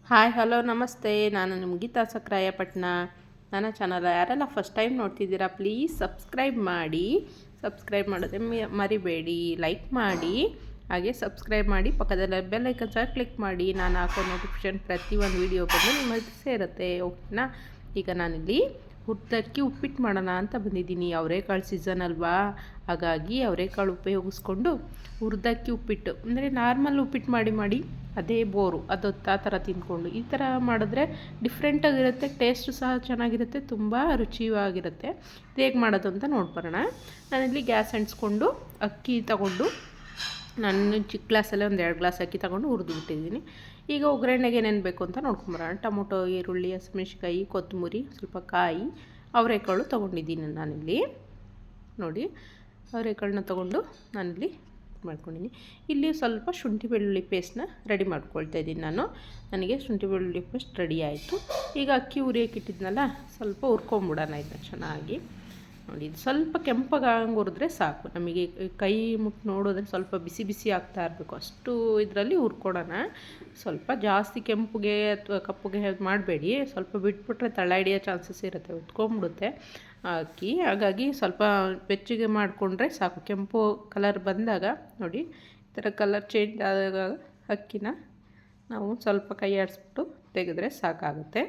Hi hello ನಮಸ್ತೆ. ನಾನು ನಿಮ್ಮ ಗೀತಾ ಸಕ್ರಾಯಪಟ್ಟಣ. ನನ್ನ ಚಾನಲ್ ಯಾರೆಲ್ಲ ಫಸ್ಟ್ ಟೈಮ್ ನೋಡ್ತಿದ್ದೀರಾ ಪ್ಲೀಸ್ ಸಬ್ಸ್ಕ್ರೈಬ್ ಮಾಡಿ. ಸಬ್ಸ್ಕ್ರೈಬ್ ಮಾಡೋದೇ ಮರಿಬೇಡಿ. ಲೈಕ್ ಮಾಡಿ, ಹಾಗೆ ಸಬ್ಸ್ಕ್ರೈಬ್ ಮಾಡಿ, ಪಕ್ಕದಲ್ಲಿ ಬೆಲ್ ಐಕನ್ ಸಹ ಕ್ಲಿಕ್ ಮಾಡಿ. ನಾನು ಹಾಕೋ ನೋಟಿಫಿಕೇಷನ್ ಪ್ರತಿಯೊಂದು ವೀಡಿಯೋ ಬಂದು ನಿಮಗೆ ಸೇರುತ್ತೆ. ಓಕೆನಾ? ಈಗ ನಾನಿಲ್ಲಿ ಹುರಿದಕ್ಕಿ ಉಪ್ಪಿಟ್ಟು ಮಾಡೋಣ ಅಂತ ಬಂದಿದ್ದೀನಿ. ಅವರೆಕಾಳು ಸೀಸನ್ ಅಲ್ವಾ, ಹಾಗಾಗಿ ಅವರೆಕಾಳು ಉಪಯೋಗಿಸ್ಕೊಂಡು ಹುರಿದಕ್ಕಿ ಉಪ್ಪಿಟ್ಟು ಅಂದರೆ ನಾರ್ಮಲ್ ಉಪ್ಪಿಟ್ಟು ಮಾಡಿ ಅದೇ ಬೋರು ಅದು ಆ ಥರ ತಿಂದ್ಕೊಂಡು ಈ ಥರ ಮಾಡಿದ್ರೆ ಡಿಫ್ರೆಂಟಾಗಿರುತ್ತೆ. ಟೇಸ್ಟು ಸಹ ಚೆನ್ನಾಗಿರುತ್ತೆ, ತುಂಬ ರುಚಿಯಾಗಿರುತ್ತೆ. ಇದು ಹೇಗೆ ಮಾಡೋದು ಅಂತ ನೋಡ್ಬರೋಣ. ನಾನಿಲ್ಲಿ ಗ್ಯಾಸ್ ಅಂಟಿಸ್ಕೊಂಡು ಅಕ್ಕಿ ತಗೊಂಡು, ನಾನು ಚಿಕ್ಕ ಗ್ಲಾಸಲ್ಲೇ ಒಂದು 2 ಗ್ಲಾಸ್ ಅಕ್ಕಿ ತಗೊಂಡು ಹುರಿದು ಬಿಟ್ಟಿದ್ದೀನಿ. ಈಗ ಒಗ್ಗರಣೆಗೆ ಏನೇನು ಬೇಕು ಅಂತ ನೋಡ್ಕೊಂಬರೋಣ. ಟೊಮೊಟೊ, ಈರುಳ್ಳಿ, ಹಸಿಮೆಣ್ಸಿನ್ಕಾಯಿ, ಕೊತ್ತಂಬರಿ, ಸ್ವಲ್ಪ ಕಾಯಿ, ಅವರೆಕಾಳು ತೊಗೊಂಡಿದ್ದೀನಿ ನಾನಿಲ್ಲಿ. ನೋಡಿ, ಅವರೆಕಾಳನ್ನ ತೊಗೊಂಡು ನಾನಿಲ್ಲಿ ಮಾಡ್ಕೊಂಡಿದ್ದೀನಿ. ಇಲ್ಲಿ ಸ್ವಲ್ಪ ಶುಂಠಿ ಬೆಳ್ಳುಳ್ಳಿ ಪೇಸ್ಟ್ನ ರೆಡಿ ಮಾಡ್ಕೊಳ್ತಾ ಇದ್ದೀನಿ ನನಗೆ ಶುಂಠಿ ಬೆಳ್ಳುಳ್ಳಿ ಪೇಸ್ಟ್ ರೆಡಿ ಆಯಿತು. ಈಗ ಅಕ್ಕಿ ಹುರಿಯೋಕೆ ಇಟ್ಟಿದ್ನಲ್ಲ, ಸ್ವಲ್ಪ ಹುರ್ಕೊಂಬಿಡೋಣ ಇದನ್ನ ಚೆನ್ನಾಗಿ. ನೋಡಿ, ಇದು ಸ್ವಲ್ಪ ಕೆಂಪಗಾಗಂಗೆ ಹುರಿದ್ರೆ ಸಾಕು. ನಮಗೆ ಕೈ ಮುಟ್ಟು ನೋಡಿದ್ರೆ ಸ್ವಲ್ಪ ಬಿಸಿ ಬಿಸಿ ಆಗ್ತಾ ಇರಬೇಕು, ಅಷ್ಟು ಇದರಲ್ಲಿ ಹುರ್ಕೊಡೋಣ. ಸ್ವಲ್ಪ ಜಾಸ್ತಿ ಕೆಂಪುಗೆ ಅಥವಾ ಕಪ್ಪುಗೆ ಮಾಡಬೇಡಿ. ಸ್ವಲ್ಪ ಬಿಟ್ಬಿಟ್ರೆ ತಳ ಹಿಡಿಯೋ ಚಾನ್ಸಸ್ ಇರುತ್ತೆ, ಉತ್ಕೊಂಡ್ಬಿಡುತ್ತೆ ಅಕ್ಕಿ. ಹಾಗಾಗಿ ಸ್ವಲ್ಪ ಬೆಚ್ಚಗೆ ಮಾಡಿಕೊಂಡ್ರೆ ಸಾಕು. ಕೆಂಪು ಕಲರ್ ಬಂದಾಗ ನೋಡಿ, ಈ ಥರ ಕಲರ್ ಚೇಂಜ್ ಆದಾಗ ಅಕ್ಕಿನ ನಾವು ಸ್ವಲ್ಪ ಕೈ ಆಡಿಸ್ಬಿಟ್ಟು ತೆಗೆದ್ರೆ ಸಾಕಾಗುತ್ತೆ.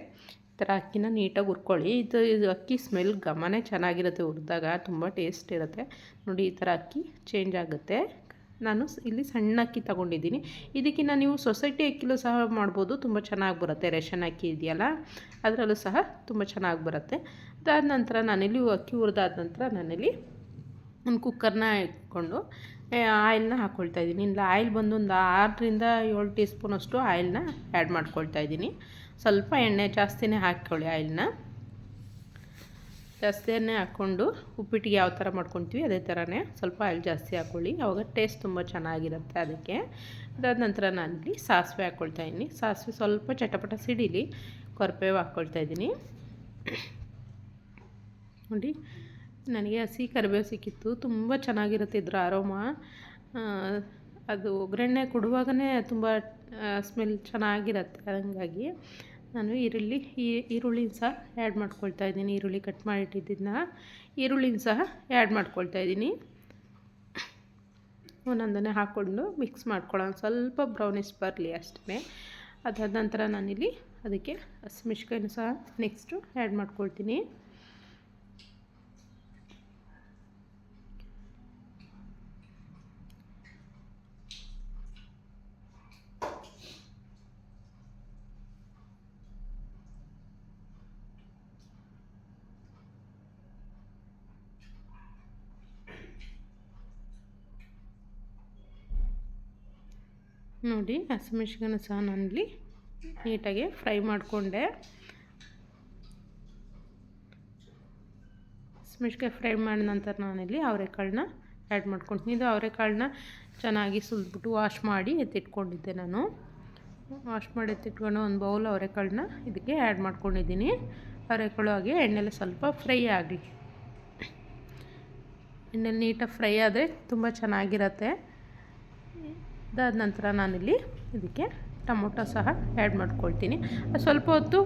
ಈ ಥರ ಅಕ್ಕಿನ ನೀಟಾಗಿ ಹುರ್ಕೊಳ್ಳಿ. ಇದು ಅಕ್ಕಿ ಸ್ಮೆಲ್ ಘಮನೇ ಚೆನ್ನಾಗಿರುತ್ತೆ, ಹುರಿದಾಗ ತುಂಬ ಟೇಸ್ಟ್ ಇರುತ್ತೆ. ನೋಡಿ, ಈ ಥರ ಅಕ್ಕಿ ಚೇಂಜ್ ಆಗುತ್ತೆ. ನಾನು ಇಲ್ಲಿ ಸಣ್ಣ ಅಕ್ಕಿ ತೊಗೊಂಡಿದ್ದೀನಿ. ಇದಕ್ಕಿಂತ ನೀವು ಸೊಸೈಟಿ ಅಕ್ಕಿಲೂ ಸಹ ಮಾಡ್ಬೋದು, ತುಂಬ ಚೆನ್ನಾಗಿ ಬರುತ್ತೆ. ರೇಷನ್ ಅಕ್ಕಿ ಇದೆಯಲ್ಲ, ಅದರಲ್ಲೂ ಸಹ ತುಂಬ ಚೆನ್ನಾಗಿ ಬರುತ್ತೆ. ಅದಾದ ನಂತರ ನಾನಿಲ್ಲಿ ಅಕ್ಕಿ ಹುರಿದಾದ ನಂತರ ನಾನಿಲ್ಲಿ ಒಂದು ಕುಕ್ಕರ್ನ ಇಟ್ಕೊಂಡು ಆಯಿಲ್ನ ಹಾಕ್ಕೊಳ್ತಾಯಿದ್ದೀನಿ. ಇಲ್ಲ ಆಯಿಲ್ ಬಂದು ಒಂದು 6ರಿಂದ 7 ಟೀ ಸ್ಪೂನಷ್ಟು ಆಯಿಲ್ನ ಆ್ಯಡ್ ಮಾಡ್ಕೊಳ್ತಾಯಿದ್ದೀನಿ. ಸ್ವಲ್ಪ ಎಣ್ಣೆ ಜಾಸ್ತಿನೇ ಹಾಕ್ಕೊಳ್ಳಿ. ಆಯಿಲ್ನ ಜಾಸ್ತಿ ಎಣ್ಣೆ ಹಾಕ್ಕೊಂಡು ಉಪ್ಪಿಟ್ಟಿಗೆ ಯಾವ ಥರ ಮಾಡ್ಕೊತೀವಿ ಅದೇ ಥರನೇ ಸ್ವಲ್ಪ ಆಯಿಲ್ ಜಾಸ್ತಿ ಹಾಕ್ಕೊಳ್ಳಿ, ಆವಾಗ ಟೇಸ್ಟ್ ತುಂಬ ಚೆನ್ನಾಗಿರುತ್ತೆ ಅದಕ್ಕೆ. ಅದಾದ ನಂತರ ನಾನಿಲ್ಲಿ ಸಾಸಿವೆ ಹಾಕ್ಕೊಳ್ತಾಯಿದ್ದೀನಿ. ಸಾಸಿವೆ ಸ್ವಲ್ಪ ಚಟಪಟ ಸಿಡಿಲಿ, ಕರಿಬೇವು ಹಾಕ್ಕೊಳ್ತಾಯಿದ್ದೀನಿ. ನೋಡಿ, ನನಗೆ ಹಸಿ ಕರಿಬೇವು ಸಿಕ್ಕಿತ್ತು, ತುಂಬ ಚೆನ್ನಾಗಿರುತ್ತೆ ಇದ್ರ ಅರೋಮಾ. ಅದು ಒಗ್ಗರಣೆ ಕೊಡುವಾಗಲೇ ತುಂಬ ಸ್ಮೆಲ್ ಚೆನ್ನಾಗಿರುತ್ತೆ. ಹಾಗಾಗಿ ನಾನು ಈರುಳ್ಳಿನ ಸಹ ಆ್ಯಡ್ ಮಾಡ್ಕೊಳ್ತಾಯಿದ್ದೀನಿ. ಈರುಳ್ಳಿ ಕಟ್ ಮಾಡಿಟ್ಟಿದ್ದನ್ನ ಈರುಳ್ಳಿನ ಸಹ ಆ್ಯಡ್ ಮಾಡ್ಕೊಳ್ತಾಯಿದ್ದೀನಿ. ಒಂದೊಂದನ್ನೇ ಹಾಕ್ಕೊಂಡು ಮಿಕ್ಸ್ ಮಾಡ್ಕೊಳ್ಳೋಣ, ಸ್ವಲ್ಪ ಬ್ರೌನಿಶ್ ಬರಲಿ ಅಷ್ಟೇ. ಅದಾದ ನಂತರ ನಾನಿಲ್ಲಿ ಅದಕ್ಕೆ ಹಸಿಮೆಣ್ಸಿನ್ಕಾಯಿನೂ ಸಹ ನೆಕ್ಸ್ಟು ಆ್ಯಡ್ ಮಾಡ್ಕೊಳ್ತೀನಿ. ನೋಡಿ, ಹಸಿಮೆಣ್ಸಿನ್ಕಾಯಿನೂ ಸಹ ನಾನಿಲ್ಲಿ ನೀಟಾಗಿ ಫ್ರೈ ಮಾಡಿಕೊಂಡೆ. ಹಸಿಮೆಣ್ಸಿನ್ಕಾಯಿ ಫ್ರೈ ಮಾಡಿದ ನಂತರ ನಾನಿಲ್ಲಿ ಅವರೆಕಾಳನ್ನ ಆ್ಯಡ್ ಮಾಡ್ಕೊಳ್ತೀನಿ. ಇದು ಅವರೆಕಾಳನ್ನ ಚೆನ್ನಾಗಿ ಸುಲಿದ್ಬಿಟ್ಟು ವಾಶ್ ಮಾಡಿ ಎತ್ತಿಟ್ಕೊಂಡಿದ್ದೆ ನಾನು. ವಾಶ್ ಮಾಡಿ ಎತ್ತಿಟ್ಕೊಂಡು ಒಂದು ಬೌಲ್ ಅವರೆಕಾಳನ್ನ ಇದಕ್ಕೆ ಆ್ಯಡ್ ಮಾಡ್ಕೊಂಡಿದ್ದೀನಿ. ಅವರೆಕಾಳು ಹಾಗೆ ಎಣ್ಣೆಲಿ ಸ್ವಲ್ಪ ಫ್ರೈ ಆಗಲಿ. ಎಣ್ಣೆಲಿ ನೀಟಾಗಿ ಫ್ರೈ ಆದರೆ ತುಂಬ ಚೆನ್ನಾಗಿರುತ್ತೆ. ಅದಾದ ನಂತರ ನಾನಿಲ್ಲಿ ಇದಕ್ಕೆ ಟೊಮೊಟೊ ಸಹ ಆ್ಯಡ್ ಮಾಡ್ಕೊಳ್ತೀನಿ. ಸ್ವಲ್ಪ ಹೊತ್ತು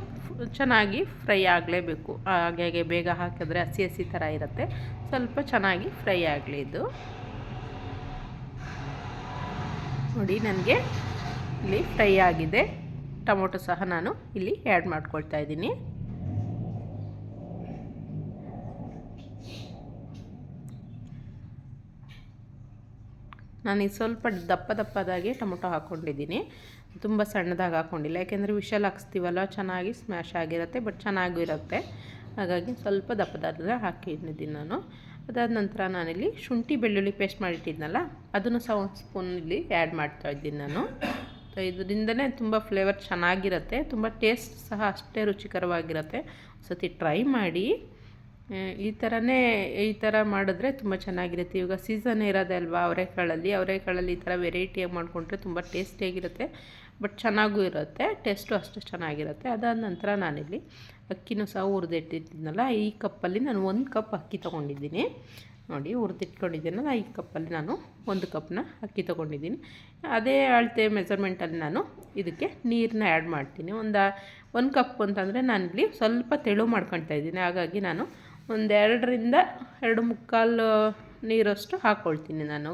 ಚೆನ್ನಾಗಿ ಫ್ರೈ ಆಗಲೇಬೇಕು, ಹಾಗೆ ಬೇಗ ಹಾಕಿದ್ರೆ ಹಸಿ ಹಸಿ ಥರ ಇರುತ್ತೆ. ಸ್ವಲ್ಪ ಚೆನ್ನಾಗಿ ಫ್ರೈ ಆಗಲಿ ಇದು. ನೋಡಿ, ನನಗೆ ಇಲ್ಲಿ ಫ್ರೈ ಆಗಿದೆ. ಟೊಮೊಟೊ ಸಹ ನಾನು ಇಲ್ಲಿ ಆ್ಯಡ್ ಮಾಡ್ಕೊಳ್ತಾ ಇದ್ದೀನಿ. ನಾನು ಸ್ವಲ್ಪ ದಪ್ಪದಾಗೆ ಟೊಮೊಟೊ ಹಾಕ್ಕೊಂಡಿದ್ದೀನಿ, ತುಂಬ ಸಣ್ಣದಾಗಿ ಹಾಕ್ಕೊಂಡಿಲ್ಲ. ಯಾಕೆಂದರೆ ವಿಷಲ್ ಹಾಕ್ಸ್ತೀವಲ್ಲ, ಚೆನ್ನಾಗಿ ಸ್ಮ್ಯಾಶ್ ಆಗಿರುತ್ತೆ, ಬಟ್ ಚೆನ್ನಾಗೂ ಇರುತ್ತೆ. ಹಾಗಾಗಿ ಸ್ವಲ್ಪ ದಪ್ಪದಾಗೆ ಹಾಕಿದ್ದೀನಿ ನಾನು. ಅದಾದ ನಂತರ ನಾನಿಲ್ಲಿ ಶುಂಠಿ ಬೆಳ್ಳುಳ್ಳಿ ಪೇಸ್ಟ್ ಮಾಡಿಟ್ಟಿದ್ನಲ್ಲ, ಅದನ್ನು ಸಹ ಒಂದು ಸ್ಪೂನ್ ಇಲ್ಲಿ ಆ್ಯಡ್ ಮಾಡ್ತಾಯಿದ್ದೀನಿ ನಾನು. ಇದರಿಂದನೇ ತುಂಬ ಫ್ಲೇವರ್ ಚೆನ್ನಾಗಿರುತ್ತೆ, ತುಂಬ ಟೇಸ್ಟ್ ಸಹ ಅಷ್ಟೇ ರುಚಿಕರವಾಗಿರುತ್ತೆ. ಸತಿ ಟ್ರೈ ಮಾಡಿ. ಈ ಥರ ಮಾಡಿದ್ರೆ ತುಂಬ ಚೆನ್ನಾಗಿರುತ್ತೆ. ಇವಾಗ ಸೀಸನ್ ಇರೋದೇ ಅಲ್ವಾ ಅವರೆಕಾಳಲ್ಲಿ ಈ ಥರ ವೆರೈಟಿಯಾಗಿ ಮಾಡಿಕೊಂಡ್ರೆ ತುಂಬ ಟೇಸ್ಟಿಯಾಗಿರುತ್ತೆ, ಬಟ್ ಚೆನ್ನಾಗೂ ಇರುತ್ತೆ, ಟೇಸ್ಟು ಅಷ್ಟೇ ಚೆನ್ನಾಗಿರುತ್ತೆ. ಅದಾದ ನಂತರ ನಾನಿಲ್ಲಿ ಅಕ್ಕಿನೂ ಸಹ ಹುರಿದಿಟ್ಟಿದ್ದೀನಲ್ಲ, ಈ ಕಪ್ಪಲ್ಲಿ ನಾನು 1 ಕಪ್ ಅಕ್ಕಿ ತೊಗೊಂಡಿದ್ದೀನಿ. ನೋಡಿ ಹುರಿದಿಟ್ಕೊಂಡಿದ್ದೀನಲ್ಲ ಈ ಕಪ್ಪಲ್ಲಿ ನಾನು 1 ಕಪ್ನ ಅಕ್ಕಿ ತೊಗೊಂಡಿದ್ದೀನಿ. ಅದೇ ಅಳತೆ ಮೆಜರ್ಮೆಂಟಲ್ಲಿ ನಾನು ಇದಕ್ಕೆ ನೀರನ್ನ ಆ್ಯಡ್ ಮಾಡ್ತೀನಿ. 1 ಕಪ್ ಅಂತಂದರೆ ನಾನಿಲ್ಲಿ ಸ್ವಲ್ಪ ತೆಳು ಮಾಡ್ಕೊತಾ ಇದ್ದೀನಿ. ಹಾಗಾಗಿ ನಾನು 2ರಿಂದ 2.25 ನೀರಷ್ಟು ಹಾಕ್ಕೊಳ್ತೀನಿ. ನಾನು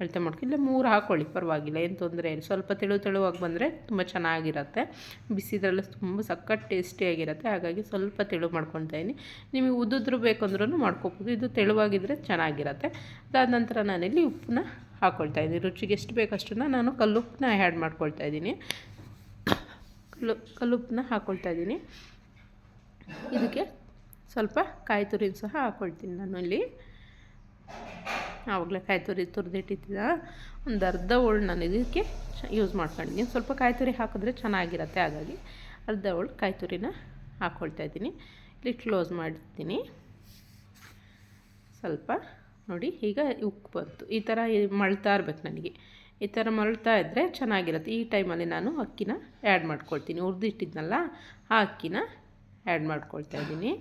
ಅಳತೆ ಮಾಡ್ಕೊಂಡು ಇಲ್ಲ 3 ಹಾಕ್ಕೊಳ್ಳಿ, ಪರವಾಗಿಲ್ಲ, ಏನು ತೊಂದರೆ ಇಲ್ಲ. ಸ್ವಲ್ಪ ತೆಳುವಾಗಿ ಬಂದರೆ ತುಂಬ ಚೆನ್ನಾಗಿರುತ್ತೆ. ಬಿಸಿದ್ರಲ್ಲಿ ತುಂಬ ಸಖತ್ ಟೇಸ್ಟಿಯಾಗಿರುತ್ತೆ. ಹಾಗಾಗಿ ಸ್ವಲ್ಪ ತೆಳು ಮಾಡ್ಕೊತಾ ಇದ್ದೀನಿ. ನಿಮಗೆ ಉದ್ದಿದ್ರು ಬೇಕಂದ್ರೂ ಮಾಡ್ಕೊಬೋದು. ಇದು ತೆಳುವಾಗಿದ್ದರೆ ಚೆನ್ನಾಗಿರುತ್ತೆ. ಅದಾದ ನಂತರ ನಾನಿಲ್ಲಿ ಉಪ್ಪನ್ನ ಹಾಕ್ಕೊಳ್ತಾ ಇದ್ದೀನಿ. ರುಚಿಗೆ ಎಷ್ಟು ಬೇಕಷ್ಟನ್ನು ನಾನು ಕಲ್ಲುಪ್ಪನ್ನ ಆ್ಯಡ್ ಮಾಡ್ಕೊಳ್ತಾ ಇದ್ದೀನಿ. ಕಲ್ಲುಪ್ಪನ್ನ ಹಾಕ್ಕೊಳ್ತಾ ಇದ್ದೀನಿ. ಇದಕ್ಕೆ ಸ್ವಲ್ಪ ಕಾಯಿ ತುರಿನ ಸಹ ಹಾಕ್ಕೊಳ್ತೀನಿ ನಾನು ಇಲ್ಲಿ. ಆವಾಗಲೇ ಕಾಯಿ ತುರಿ ತುರಿದಿಟ್ಟಿದ್ದ ಒಂದು ಅರ್ಧ ಹೋಳು ನಾನು ಇದಕ್ಕೆ ಯೂಸ್ ಮಾಡ್ಕೊಂಡಿದ್ದೀನಿ. ಸ್ವಲ್ಪ ಕಾಯಿ ತುರಿ ಹಾಕಿದ್ರೆ ಚೆನ್ನಾಗಿರುತ್ತೆ. ಹಾಗಾಗಿ ಅರ್ಧ ಹೋಳು ಕಾಯಿ ತುರಿನ ಹಾಕ್ಕೊಳ್ತಾ ಇದ್ದೀನಿ. ಇಲ್ಲಿ ಕ್ಲೋಸ್ ಮಾಡ್ತೀನಿ. ಸ್ವಲ್ಪ ನೋಡಿ ಈಗ ಉಪ್ಪು ಬಂತು. ಈ ಥರ ಮಳ್ತಾ ಇರ್ಬೇಕು ನನಗೆ. ಈ ಥರ ಮಳ್ತಾ ಇದ್ದರೆ ಚೆನ್ನಾಗಿರುತ್ತೆ. ಈ ಟೈಮಲ್ಲಿ ನಾನು ಅಕ್ಕಿನ ಆ್ಯಡ್ ಮಾಡ್ಕೊಳ್ತೀನಿ. ಹುರಿದಿಟ್ಟಿದ್ನಲ್ಲ ಆ ಅಕ್ಕಿನ ಆ್ಯಡ್ ಮಾಡ್ಕೊಳ್ತಾ ಇದ್ದೀನಿ.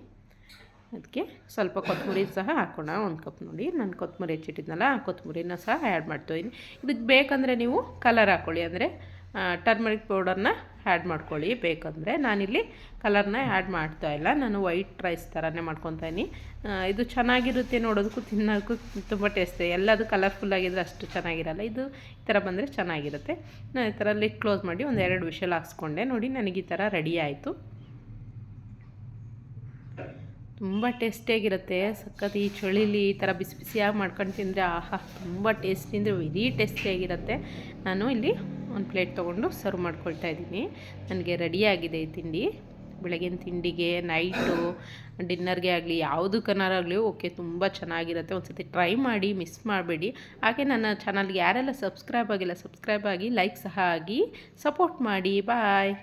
ಅದಕ್ಕೆ ಸ್ವಲ್ಪ ಕೊತ್ತಂಬರಿ ಸಹ ಹಾಕೋಣ. 1 ಕಪ್ ನೋಡಿ ನಾನು ಕೊತ್ತಂಬರಿ ಹೆಚ್ಚಿಟ್ಟಿದ್ನಲ್ಲ ಆ ಕೊತ್ತಂಬರಿನ ಸಹ ಆ್ಯಡ್ ಮಾಡ್ತಾಯಿದ್ದೀನಿ. ಇದಕ್ಕೆ ಬೇಕಂದರೆ ನೀವು ಕಲರ್ ಹಾಕ್ಕೊಳ್ಳಿ, ಅಂದರೆ ಟರ್ಮರಿಕ್ ಪೌಡರ್ನ ಆ್ಯಡ್ ಮಾಡ್ಕೊಳ್ಳಿ ಬೇಕಂದರೆ. ನಾನಿಲ್ಲಿ ಕಲರ್ನ ಆ್ಯಡ್ ಮಾಡ್ತಾಯಿಲ್ಲ, ನಾನು ವೈಟ್ ರೈಸ್ ಥರನೇ ಮಾಡ್ಕೊತಾ ಇದ್ದೀನಿ. ಇದು ಚೆನ್ನಾಗಿರುತ್ತೆ, ನೋಡೋದಕ್ಕೂ ತಿನ್ನೋದಕ್ಕೂ ತುಂಬ ಟೇಸ್ಟ್. ಎಲ್ಲದು ಕಲರ್ಫುಲ್ಲಾಗಿದ್ದರೆ ಅಷ್ಟು ಚೆನ್ನಾಗಿರಲ್ಲ. ಇದು ಈ ಥರ ಬಂದರೆ ಚೆನ್ನಾಗಿರುತ್ತೆ. ನಾನು ಈ ಥರ ಲಿಡ್ ಕ್ಲೋಸ್ ಮಾಡಿ 2 ವಿಷಲ್ ಹಾಕ್ಸ್ಕೊಂಡೆ. ನೋಡಿ ನನಗೆ ಈ ಥರ ರೆಡಿ ಆಯಿತು. ತುಂಬ ಟೇಸ್ಟಿಯಾಗಿರುತ್ತೆ. ಸಖತ್ ಈ ಚಳಿಲಿ ಈ ಥರ ಬಿಸಿ ಬಿಸಿಯಾಗಿ ಮಾಡ್ಕೊಂಡು ತಿಂದರೆ ಆಹಾ ತುಂಬ ಟೇಸ್ಟಿ ಅಂದರೆ ವೆರಿ ಟೇಸ್ಟಿಯಾಗಿರುತ್ತೆ. ನಾನು ಇಲ್ಲಿ ಒಂದು ಪ್ಲೇಟ್ ತೊಗೊಂಡು ಸರ್ವ್ ಮಾಡ್ಕೊಳ್ತಾ ಇದ್ದೀನಿ. ನನಗೆ ರೆಡಿಯಾಗಿದೆ ಈ ತಿಂಡಿ. ಬೆಳಗಿನ ತಿಂಡಿಗೆ, ನೈಟು, ಡಿನ್ನರ್ಗೆ ಆಗಲಿ ಯಾವುದಕ್ಕನಾರಾಗಲಿ ಓಕೆ, ತುಂಬ ಚೆನ್ನಾಗಿರುತ್ತೆ. ಒಂದು ಸತಿ ಟ್ರೈ ಮಾಡಿ, ಮಿಸ್ ಮಾಡಬೇಡಿ. ಹಾಗೆ ನನ್ನ ಚಾನಲ್ಗೆ ಯಾರೆಲ್ಲ ಸಬ್ಸ್ಕ್ರೈಬ್ ಆಗಿಲ್ಲ ಸಬ್ಸ್ಕ್ರೈಬ್ ಆಗಿ, ಲೈಕ್ ಸಹ ಆಗಿ ಸಪೋರ್ಟ್ ಮಾಡಿ. ಬಾಯ್.